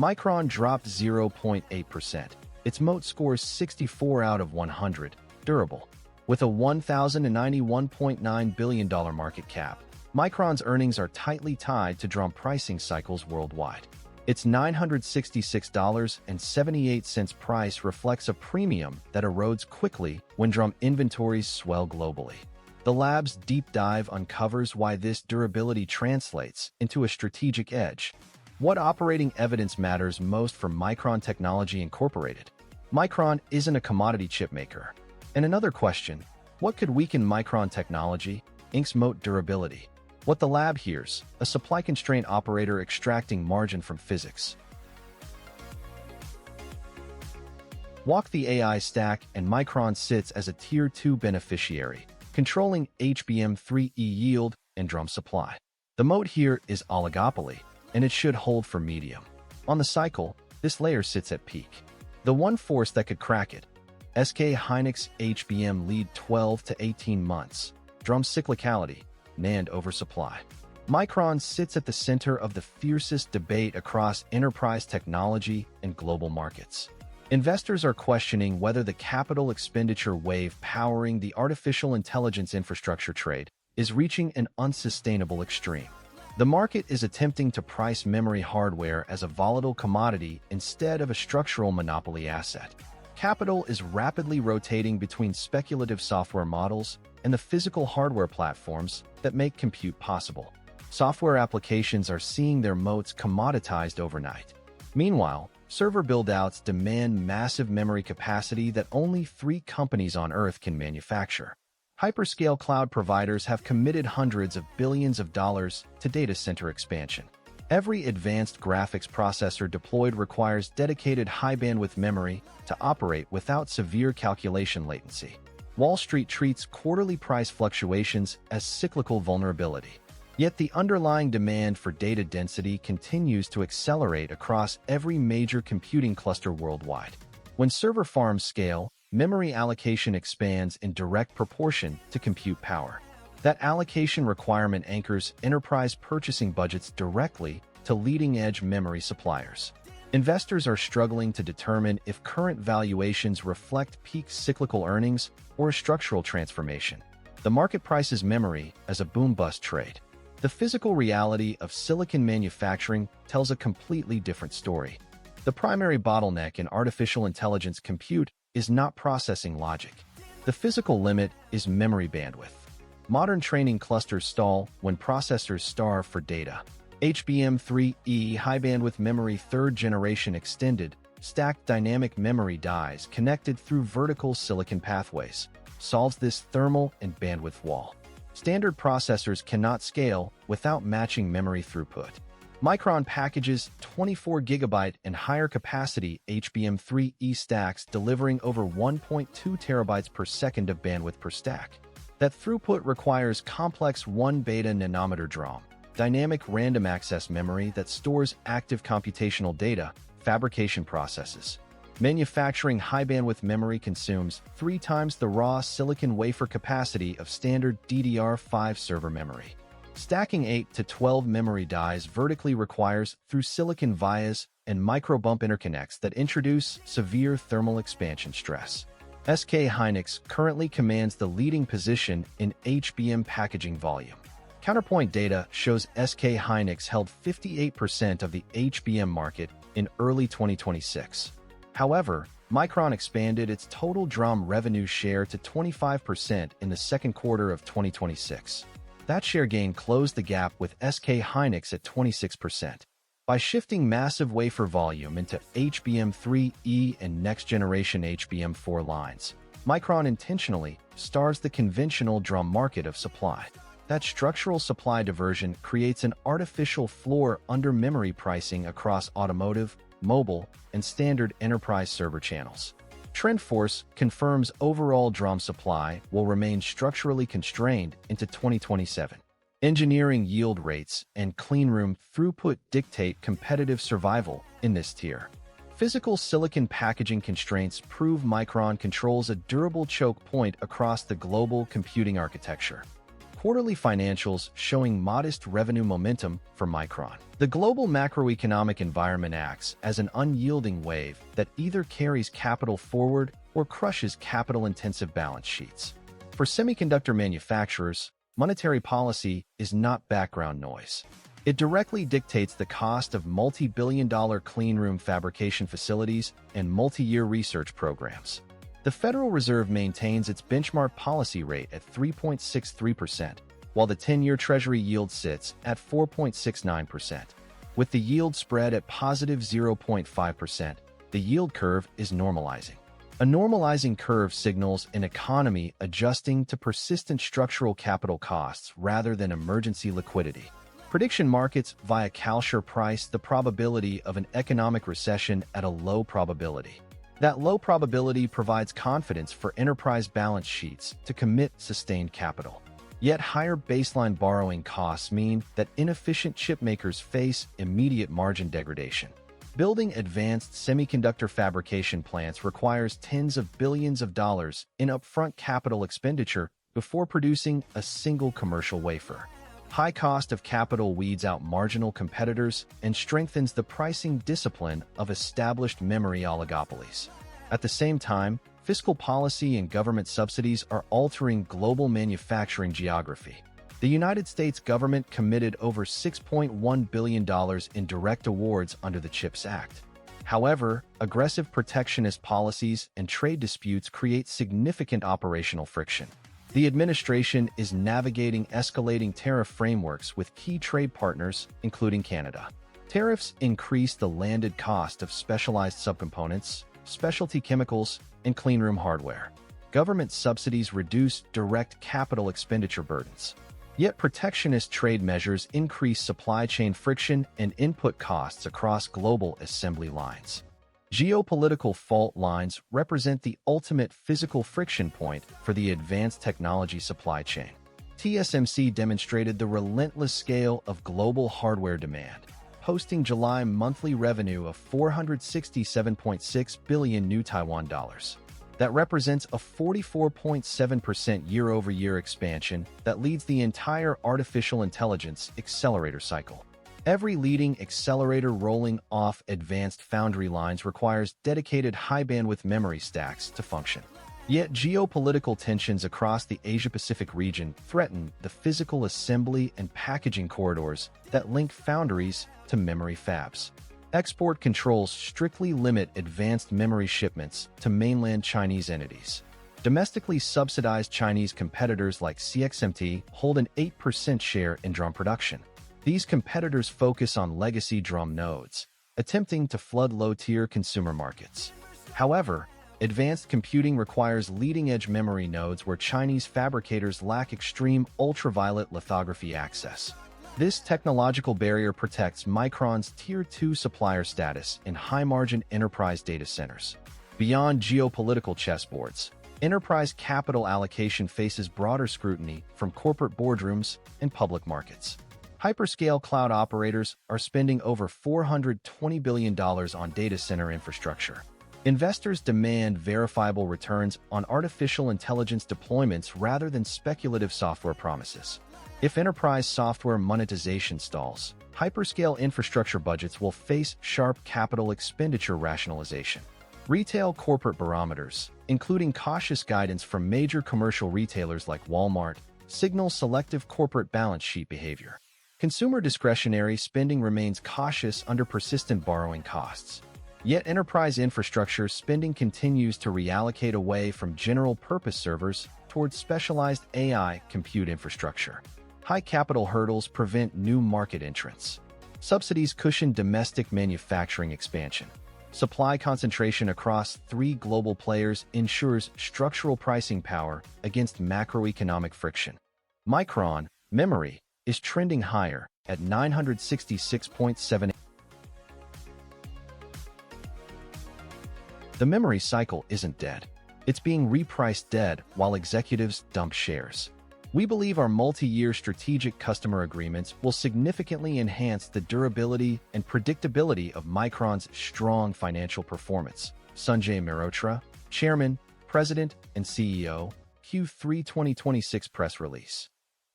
Micron dropped 0.8%. Its Moat scores 64 out of 100, durable. With a $1,091.9 billion market cap, Micron's earnings are tightly tied to DRAM pricing cycles worldwide. Its $960.78 price reflects a premium that erodes quickly when DRAM inventories swell globally. The lab's deep dive uncovers why this durability translates into a strategic edge. What operating evidence matters most for Micron Technology Incorporated? Micron isn't a commodity chip maker. And another question, what could weaken Micron Technology, Inc.'s Moat durability? What the lab hears, a supply-constrained operator extracting margin from physics. Walk the AI stack, and Micron sits as a Tier 2 beneficiary, controlling HBM3E yield and DRAM supply. The moat here is oligopoly, and it should hold for medium. On the cycle, this layer sits at peak. The one force that could crack it, SK Hynix HBM lead 12 to 18 months, DRAM cyclicality, NAND oversupply. Micron sits at the center of the fiercest debate across enterprise technology and global markets. Investors are questioning whether the capital expenditure wave powering the artificial intelligence infrastructure trade is reaching an unsustainable extreme. The market is attempting to price memory hardware as a volatile commodity instead of a structural monopoly asset. Capital is rapidly rotating between speculative software models and the physical hardware platforms that make compute possible. Software applications are seeing their moats commoditized overnight. Meanwhile, server build-outs demand massive memory capacity that only 3 companies on Earth can manufacture. Hyperscale cloud providers have committed hundreds of billions of dollars to data center expansion. Every advanced graphics processor deployed requires dedicated high-bandwidth memory to operate without severe calculation latency. Wall Street treats quarterly price fluctuations as cyclical vulnerability. Yet the underlying demand for data density continues to accelerate across every major computing cluster worldwide. When server farms scale, memory allocation expands in direct proportion to compute power. That allocation requirement anchors enterprise purchasing budgets directly to leading-edge memory suppliers. Investors are struggling to determine if current valuations reflect peak cyclical earnings or a structural transformation. The market prices memory as a boom-bust trade. The physical reality of silicon manufacturing tells a completely different story. The primary bottleneck in artificial intelligence compute is not processing logic. The physical limit is memory bandwidth. Modern training clusters stall when processors starve for data. HBM3E high-bandwidth memory 3rd generation extended, stacked dynamic memory dies connected through vertical silicon pathways solves this thermal and bandwidth wall. Standard processors cannot scale without matching memory throughput. Micron packages 24 GB and higher capacity HBM3E stacks delivering over 1.2 terabytes per second of bandwidth per stack. That throughput requires complex 1-beta nanometer DRAM, dynamic random access memory that stores active computational data, fabrication processes. Manufacturing high-bandwidth memory consumes 3 times the raw silicon wafer capacity of standard DDR5 server memory. Stacking 8 to 12 memory dies vertically requires through-silicon vias and microbump interconnects that introduce severe thermal expansion stress. SK Hynix currently commands the leading position in HBM packaging volume. Counterpoint data shows SK Hynix held 58% of the HBM market in early 2026. However, Micron expanded its total DRAM revenue share to 25% in the second quarter of 2026. That share gain closed the gap with SK Hynix at 26%. By shifting massive wafer volume into HBM3E and next-generation HBM4 lines, Micron intentionally starves the conventional DRAM market of supply. That structural supply diversion creates an artificial floor under memory pricing across automotive, mobile, and standard enterprise server channels. TrendForce confirms overall DRAM supply will remain structurally constrained into 2027. Engineering yield rates and cleanroom throughput dictate competitive survival in this tier. Physical silicon packaging constraints prove Micron controls a durable choke point across the global computing architecture. quarterly financials showing modest revenue momentum for Micron. The global macroeconomic environment acts as an unyielding wave that either carries capital forward or crushes capital-intensive balance sheets. For semiconductor manufacturers, monetary policy is not background noise. It directly dictates the cost of multi-billion-dollar cleanroom fabrication facilities and multi-year research programs. The Federal Reserve maintains its benchmark policy rate at 3.63%, while the 10-year Treasury yield sits at 4.69%. With the yield spread at positive 0.5%, the yield curve is normalizing. A normalizing curve signals an economy adjusting to persistent structural capital costs rather than emergency liquidity. Prediction markets via CalSure price the probability of an economic recession at a low probability. That low probability provides confidence for enterprise balance sheets to commit sustained capital. Yet higher baseline borrowing costs mean that inefficient chipmakers face immediate margin degradation. Building advanced semiconductor fabrication plants requires tens of billions of dollars in upfront capital expenditure before producing a single commercial wafer. High cost of capital weeds out marginal competitors and strengthens the pricing discipline of established memory oligopolies. At the same time, fiscal policy and government subsidies are altering global manufacturing geography. The United States government committed over $6.1 billion in direct awards under the CHIPS Act. However, aggressive protectionist policies and trade disputes create significant operational friction. The administration is navigating escalating tariff frameworks with key trade partners, including Canada. Tariffs increase the landed cost of specialized subcomponents, specialty chemicals, and cleanroom hardware. Government subsidies reduce direct capital expenditure burdens. Yet protectionist trade measures increase supply chain friction and input costs across global assembly lines. Geopolitical fault lines represent the ultimate physical friction point for the advanced technology supply chain. TSMC demonstrated the relentless scale of global hardware demand, posting July monthly revenue of 467.6 billion new Taiwan dollars. That represents a 44.7% year-over-year expansion that leads the entire artificial intelligence accelerator cycle. Every leading accelerator rolling off advanced foundry lines requires dedicated high-bandwidth memory stacks to function. Yet geopolitical tensions across the Asia-Pacific region threaten the physical assembly and packaging corridors that link foundries to memory fabs. Export controls strictly limit advanced memory shipments to mainland Chinese entities. Domestically subsidized Chinese competitors like CXMT hold an 8% share in DRAM production. These competitors focus on legacy DRAM nodes, attempting to flood low-tier consumer markets. However, advanced computing requires leading-edge memory nodes where Chinese fabricators lack extreme ultraviolet lithography access. This technological barrier protects Micron's Tier 2 supplier status in high-margin enterprise data centers. Beyond geopolitical chessboards, enterprise capital allocation faces broader scrutiny from corporate boardrooms and public markets. Hyperscale cloud operators are spending over $420 billion on data center infrastructure. Investors demand verifiable returns on artificial intelligence deployments rather than speculative software promises. If enterprise software monetization stalls, hyperscale infrastructure budgets will face sharp capital expenditure rationalization. Retail corporate barometers, including cautious guidance from major commercial retailers like Walmart, signal selective corporate balance sheet behavior. Consumer discretionary spending remains cautious under persistent borrowing costs. Yet enterprise infrastructure spending continues to reallocate away from general-purpose servers towards specialized AI compute infrastructure. High capital hurdles prevent new market entrants. Subsidies cushion domestic manufacturing expansion. Supply concentration across 3 global players ensures structural pricing power against macroeconomic friction. Micron memory is trending higher at 966.7. The memory cycle isn't dead. It's being repriced dead while executives dump shares. We believe our multi-year strategic customer agreements will significantly enhance the durability and predictability of Micron's strong financial performance. Sanjay Mehrotra, Chairman, President, and CEO, Q3 2026 press release.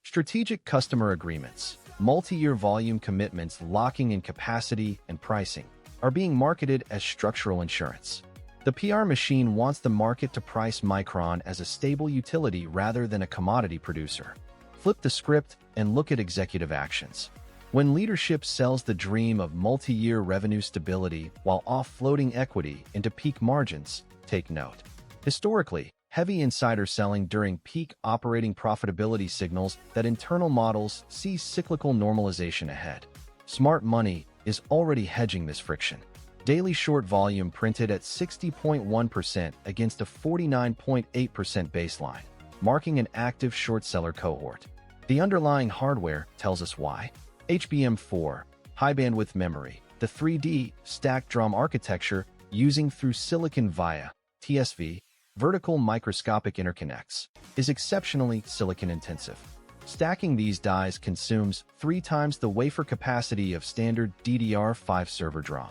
Strategic customer agreements, multi-year volume commitments locking in capacity and pricing, are being marketed as structural insurance. The PR machine wants the market to price Micron as a stable utility rather than a commodity producer. Flip the script and look at executive actions. When leadership sells the dream of multi-year revenue stability while offloading equity into peak margins, take note. Historically, heavy insider selling during peak operating profitability signals that internal models see cyclical normalization ahead. Smart money is already hedging this friction. Daily short volume printed at 60.1% against a 49.8% baseline, marking an active short seller cohort. The underlying hardware tells us why. HBM4, high bandwidth memory, the 3D stacked DRAM architecture using through silicon via TSV, vertical microscopic interconnects, is exceptionally silicon intensive. Stacking these dies consumes 3 times the wafer capacity of standard DDR5 server DRAM.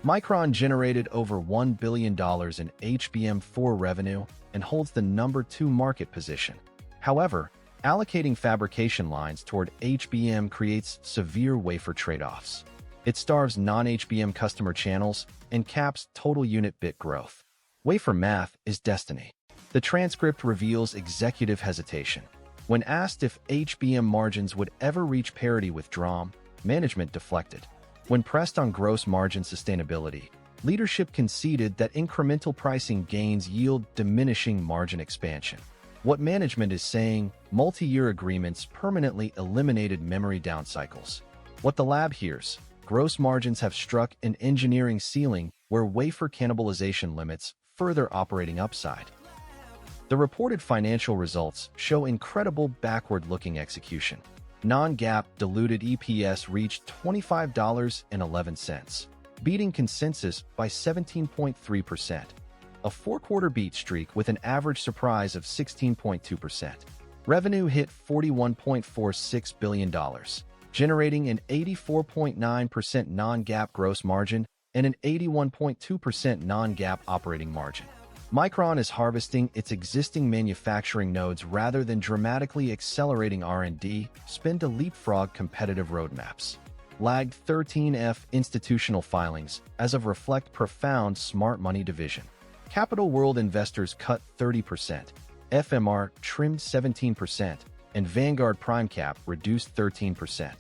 Micron generated over $1 billion in HBM4 revenue and holds the number 2 market position. However, allocating fabrication lines toward HBM creates severe wafer trade-offs. It starves non-HBM customer channels and caps total unit bit growth. Wafer math is destiny. The transcript reveals executive hesitation. When asked if HBM margins would ever reach parity with DRAM, management deflected. When pressed on gross margin sustainability, leadership conceded that incremental pricing gains yield diminishing margin expansion. What management is saying, multi-year agreements permanently eliminated memory down cycles. What the lab hears, gross margins have struck an engineering ceiling where wafer cannibalization limits further operating upside. The reported financial results show incredible backward-looking execution. Non-GAAP diluted EPS reached $25.11, beating consensus by 17.3%. A 4-quarter beat streak with an average surprise of 16.2%. Revenue hit $41.46 billion, generating an 84.9% non-GAAP gross margin and an 81.2% non-GAAP operating margin. Micron is harvesting its existing manufacturing nodes rather than dramatically accelerating R&D spend to leapfrog competitive roadmaps. Lagged 13F institutional filings as of reflect profound smart money division. Capital World investors cut 30%, FMR trimmed 17%, and Vanguard PrimeCap reduced 13%.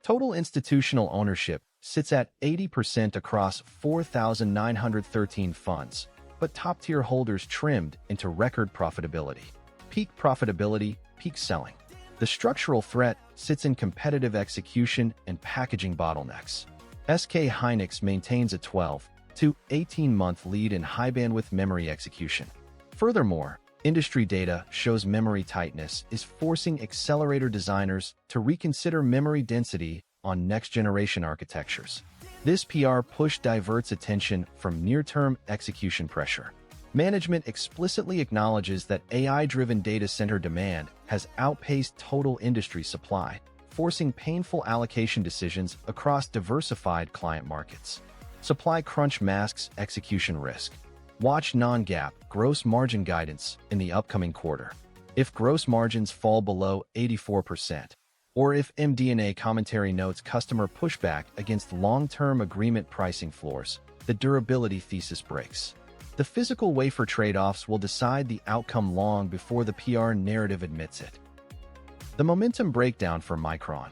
Total institutional ownership sits at 80% across 4,913 funds, but top-tier holders trimmed into record profitability. Peak profitability, peak selling. The structural threat sits in competitive execution and packaging bottlenecks. SK Hynix maintains a 12 to 18-month lead in high-bandwidth memory execution. Furthermore, industry data shows memory tightness is forcing accelerator designers to reconsider memory density on next-generation architectures. This PR push diverts attention from near-term execution pressure. Management explicitly acknowledges that AI-driven data center demand has outpaced total industry supply, forcing painful allocation decisions across diversified client markets. Supply crunch masks execution risk. Watch non-GAAP gross margin guidance in the upcoming quarter. If gross margins fall below 84%, or if MD&A commentary notes customer pushback against long-term agreement pricing floors, the durability thesis breaks. The physical wafer trade-offs will decide the outcome long before the PR narrative admits it. The momentum breakdown for Micron.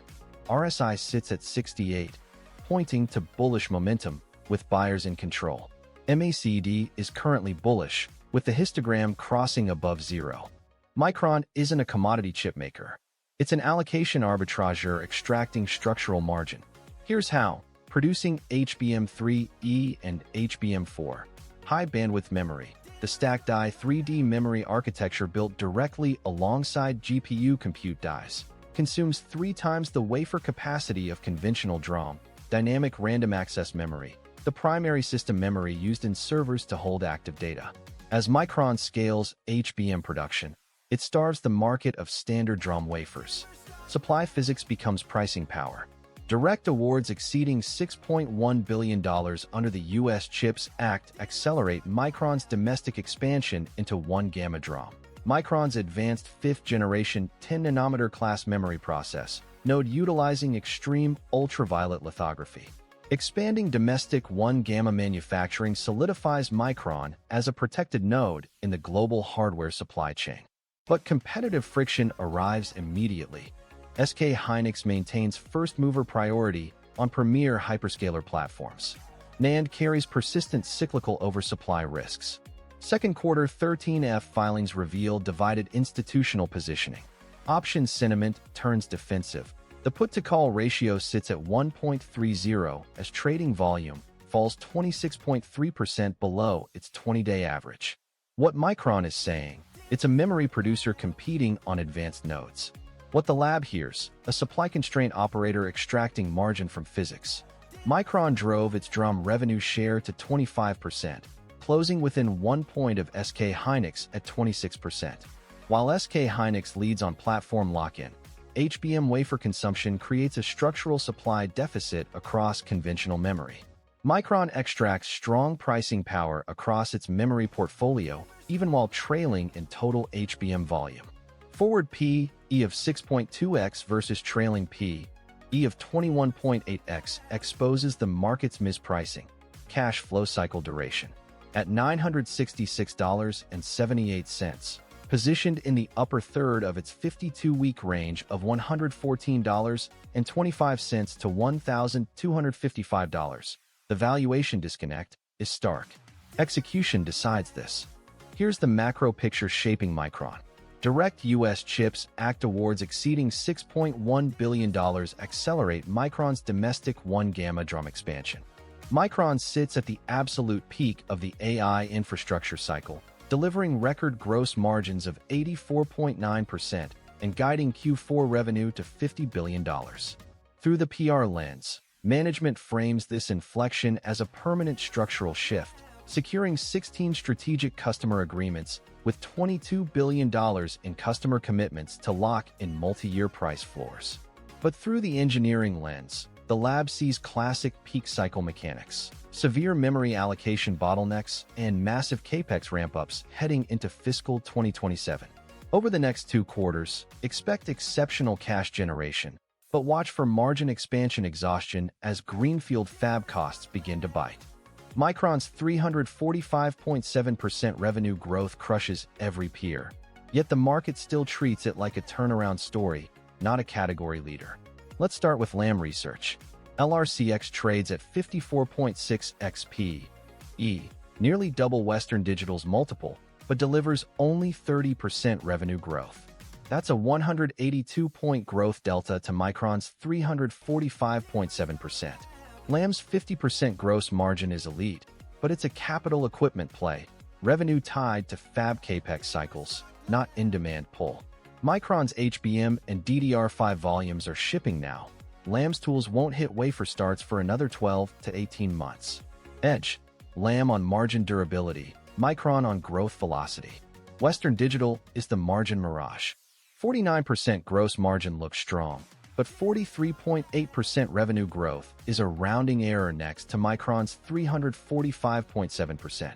RSI sits at 68, pointing to bullish momentum with buyers in control. MACD is currently bullish, with the histogram crossing above 0. Micron isn't a commodity chip maker. It's an allocation arbitrager extracting structural margin. Here's how. Producing HBM3E and HBM4. High bandwidth memory. The stacked die 3D memory architecture built directly alongside GPU compute dies. Consumes 3 times the wafer capacity of conventional DRAM. Dynamic random access memory. The primary system memory used in servers to hold active data. As Micron scales HBM production, it starves the market of standard DRAM wafers. Supply physics becomes pricing power. Direct awards exceeding $6.1 billion under the U.S. CHIPS Act accelerate Micron's domestic expansion into 1 gamma DRAM. Micron's advanced 5th-generation 10-nanometer class memory process, node utilizing extreme ultraviolet lithography. Expanding domestic 1-gamma manufacturing solidifies Micron as a protected node in the global hardware supply chain. But competitive friction arrives immediately. SK Hynix maintains first-mover priority on premier hyperscaler platforms. NAND carries persistent cyclical oversupply risks. Second quarter 13F filings reveal divided institutional positioning. Options sentiment turns defensive. The put-to-call ratio sits at 1.30 as trading volume falls 26.3% below its 20-day average. What Micron is saying, it's a memory producer competing on advanced nodes. What the lab hears, a supply-constrained operator extracting margin from physics. Micron drove its DRAM revenue share to 25%, closing within 1 point of SK Hynix at 26%. While SK Hynix leads on platform lock-in, HBM wafer consumption creates a structural supply deficit across conventional memory. Micron extracts strong pricing power across its memory portfolio, even while trailing in total HBM volume. Forward P/E of 6.2x versus trailing P/E of 21.8x exposes the market's mispricing. Cash flow cycle duration at $966.78. Positioned in the upper third of its 52-week range of $114.25 to $1,255. The valuation disconnect is stark. Execution decides this. Here's the macro picture shaping Micron. Direct U.S. CHIPS Act awards exceeding $6.1 billion accelerate Micron's domestic 1-gamma DRAM expansion. Micron sits at the absolute peak of the AI infrastructure cycle, delivering record gross margins of 84.9% and guiding Q4 revenue to $50 billion. Through the PR lens, management frames this inflection as a permanent structural shift, securing 16 strategic customer agreements with $22 billion in customer commitments to lock in multi-year price floors. But through the engineering lens, the lab sees classic peak cycle mechanics, severe memory allocation bottlenecks, and massive capex ramp-ups heading into fiscal 2027. Over the next 2 quarters, expect exceptional cash generation, but watch for margin expansion exhaustion as greenfield fab costs begin to bite. Micron's 345.7% revenue growth crushes every peer, yet the market still treats it like a turnaround story, not a category leader. Let's start with Lam Research. LRCX trades at 54.6x P/E, nearly double Western Digital's multiple, but delivers only 30% revenue growth. That's a 182-point growth delta to Micron's 345.7%. Lam's 50% gross margin is elite, but it's a capital equipment play, revenue tied to fab capex cycles, not in-demand pull. Micron's HBM and DDR5 volumes are shipping now. Lam's tools won't hit wafer starts for another 12 to 18 months. Edge. Lam on margin durability, Micron on growth velocity. Western Digital is the margin mirage. 49% gross margin looks strong, but 43.8% revenue growth is a rounding error next to Micron's 345.7%.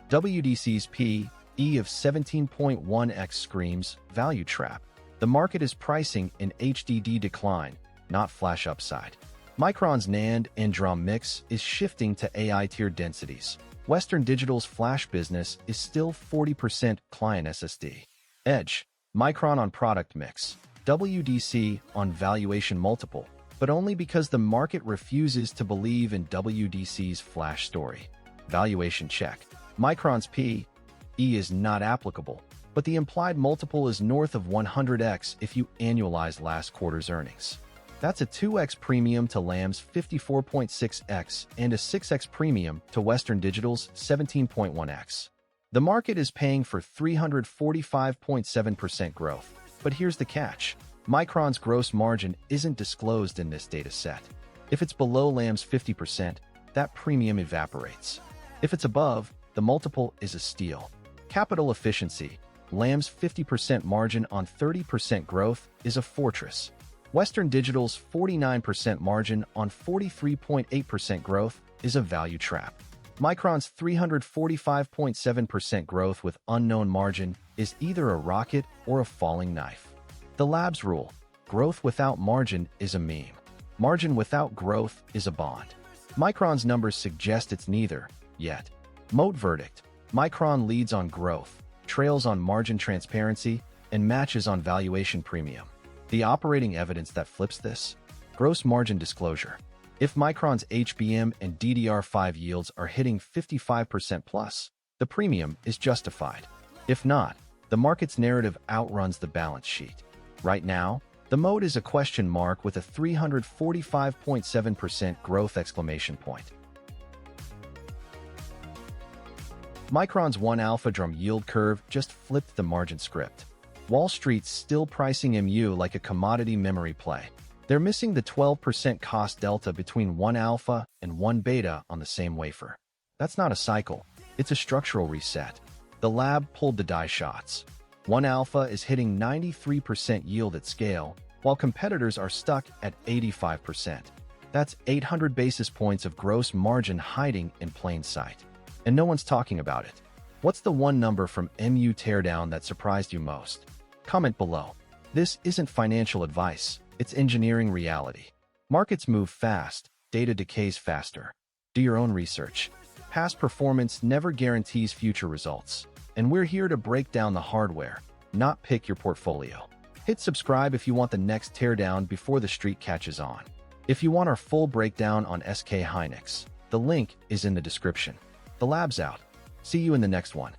WDC's P/E of 17.1x screams value trap. The market is pricing an HDD decline, not flash upside. Micron's NAND and DRAM mix is shifting to AI tier densities. Western Digital's flash business is still 40% client SSD. Edge. Micron on product mix. WDC on valuation multiple, but only because the market refuses to believe in WDC's flash story. Valuation check. Micron's P/E is not applicable, but the implied multiple is north of 100x if you annualize last quarter's earnings. That's a 2x premium to Lam's 54.6x and a 6x premium to Western Digital's 17.1x. The market is paying for 345.7% growth. But here's the catch. Micron's gross margin isn't disclosed in this data set. If it's below Lam's 50%, that premium evaporates. If it's above, the multiple is a steal. Capital efficiency. Lam's 50% margin on 30% growth is a fortress. Western Digital's 49% margin on 43.8% growth is a value trap. Micron's 345.7% growth with unknown margin is either a rocket or a falling knife. The lab's rule: growth without margin is a meme. Margin without growth is a bond. Micron's numbers suggest it's neither, yet. Moat verdict: Micron leads on growth, trails on margin transparency, and matches on valuation premium. The operating evidence that flips this? Gross margin disclosure. If Micron's HBM and DDR5 yields are hitting 55% plus, the premium is justified. If not, the market's narrative outruns the balance sheet. Right now, the Moat is a question mark with a 345.7% growth exclamation point. Micron's 1-alpha DRAM yield curve just flipped the margin script. Wall Street's still pricing MU like a commodity memory play. They're missing the 12% cost delta between 1-alpha and 1-beta on the same wafer. That's not a cycle, it's a structural reset. The lab pulled the die shots. 1-alpha is hitting 93% yield at scale, while competitors are stuck at 85%. That's 800 basis points of gross margin hiding in plain sight. And no one's talking about it. What's the one number from MU teardown that surprised you most? Comment below. This isn't financial advice, it's engineering reality. Markets move fast, data decays faster. Do your own research. Past performance never guarantees future results. And we're here to break down the hardware, not pick your portfolio. Hit subscribe if you want the next teardown before the street catches on. If you want our full breakdown on SK Hynix, the link is in the description. The lab's out. See you in the next one.